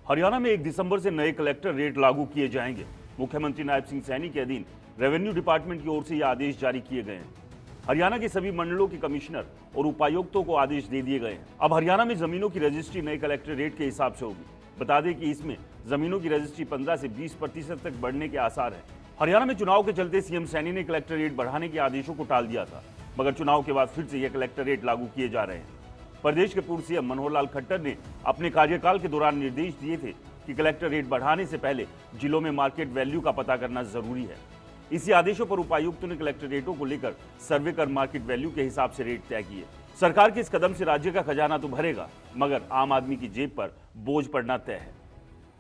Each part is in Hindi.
हरियाणा में 1 दिसंबर से नए कलेक्टर रेट लागू किए जाएंगे। मुख्यमंत्री नायब सिंह सैनी के अधीन रेवेन्यू डिपार्टमेंट की ओर से यह आदेश जारी किए गए हैं। हरियाणा के सभी मंडलों के कमिश्नर और उपायुक्तों को आदेश दे दिए गए हैं। अब हरियाणा में जमीनों की रजिस्ट्री नए कलेक्टर रेट के हिसाब से होगी। बता दें कि इसमें जमीनों की रजिस्ट्री 15 से 20% तक बढ़ने के आसार हैं। हरियाणा में चुनाव के चलते सीएम सैनी ने कलेक्टर रेट बढ़ाने के आदेशों को टाल दिया था, मगर चुनाव के बाद फिर से यह कलेक्टर रेट लागू किए जा रहे हैं। प्रदेश के पूर्व सीएम मनोहर लाल खट्टर ने अपने कार्यकाल के दौरान निर्देश दिए थे कि कलेक्टर रेट बढ़ाने से पहले जिलों में मार्केट वैल्यू का पता करना जरूरी है। इसी आदेशों पर उपायुक्तों ने कलेक्टर रेटों को लेकर सर्वे कर मार्केट वैल्यू के हिसाब से रेट तय किए। सरकार के इस कदम से राज्य का खजाना तो भरेगा, मगर आम आदमी की जेब पर बोझ पड़ना तय है।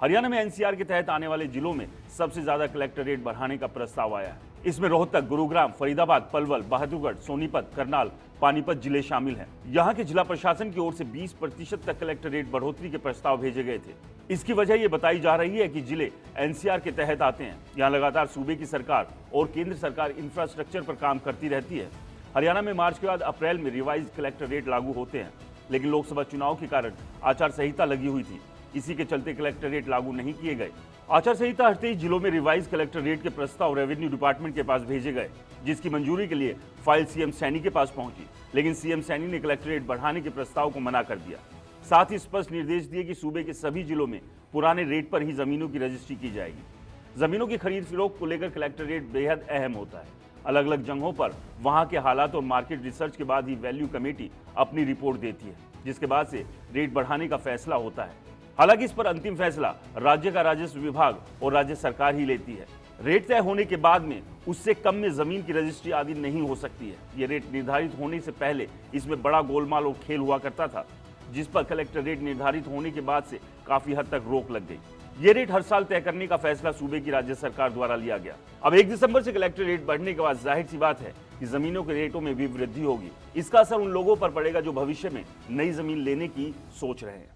हरियाणा में एनसीआर के तहत आने वाले जिलों में सबसे ज्यादा कलेक्टर रेट बढ़ाने का प्रस्ताव आया है। इसमें रोहतक, गुरुग्राम, फरीदाबाद, पलवल, बहादुरगढ़, सोनीपत, करनाल, पानीपत जिले शामिल हैं। यहाँ के जिला प्रशासन की ओर से 20% तक कलेक्टर रेट बढ़ोतरी के प्रस्ताव भेजे गए थे। इसकी वजह ये बताई जा रही है कि जिले एनसीआर के तहत आते हैं। यहाँ लगातार सूबे की सरकार और केंद्र सरकार इंफ्रास्ट्रक्चर पर काम करती रहती है। हरियाणा में मार्च के बाद अप्रैल में रिवाइज कलेक्टर रेट लागू होते हैं, लेकिन लोकसभा चुनाव के कारण आचार संहिता लगी हुई थी। इसी के चलते कलेक्टर रेट लागू नहीं किए गए। आचार संहिता हटते ही जिलों में रिवाइज कलेक्टर रेट के प्रस्ताव रेवेन्यू डिपार्टमेंट के पास भेजे गए, जिसकी मंजूरी के लिए फाइल सीएम सैनी के पास पहुंची, लेकिन सीएम सैनी ने कलेक्टर रेट बढ़ाने के प्रस्ताव को मना कर दिया। साथ ही स्पष्ट निर्देश दिए कि सूबे के सभी जिलों में पुराने रेट पर ही जमीनों की रजिस्ट्री की जाएगी। जमीनों की खरीद फरोख्त को लेकर कलेक्टर रेट बेहद अहम होता है। अलग अलग जगहों पर वहां के हालात और मार्केट रिसर्च के बाद ही वैल्यू कमेटी अपनी रिपोर्ट देती है, जिसके बाद से रेट बढ़ाने का फैसला होता है। हालांकि इस पर अंतिम फैसला राज्य का राजस्व विभाग और राज्य सरकार ही लेती है। रेट तय होने के बाद में उससे कम में जमीन की रजिस्ट्री आदि नहीं हो सकती है। ये रेट निर्धारित होने से पहले इसमें बड़ा गोलमाल और खेल हुआ करता था, जिस पर कलेक्टर रेट निर्धारित होने के बाद से काफी हद तक रोक लग गई। ये रेट हर साल तय करने का फैसला सूबे की राज्य सरकार द्वारा लिया गया। अब 1 दिसंबर से कलेक्टर रेट बढ़ने के बाद जाहिर सी बात है कि जमीनों के रेटों में भी वृद्धि होगी। इसका असर उन लोगों पर पड़ेगा जो भविष्य में नई जमीन लेने की सोच रहे हैं।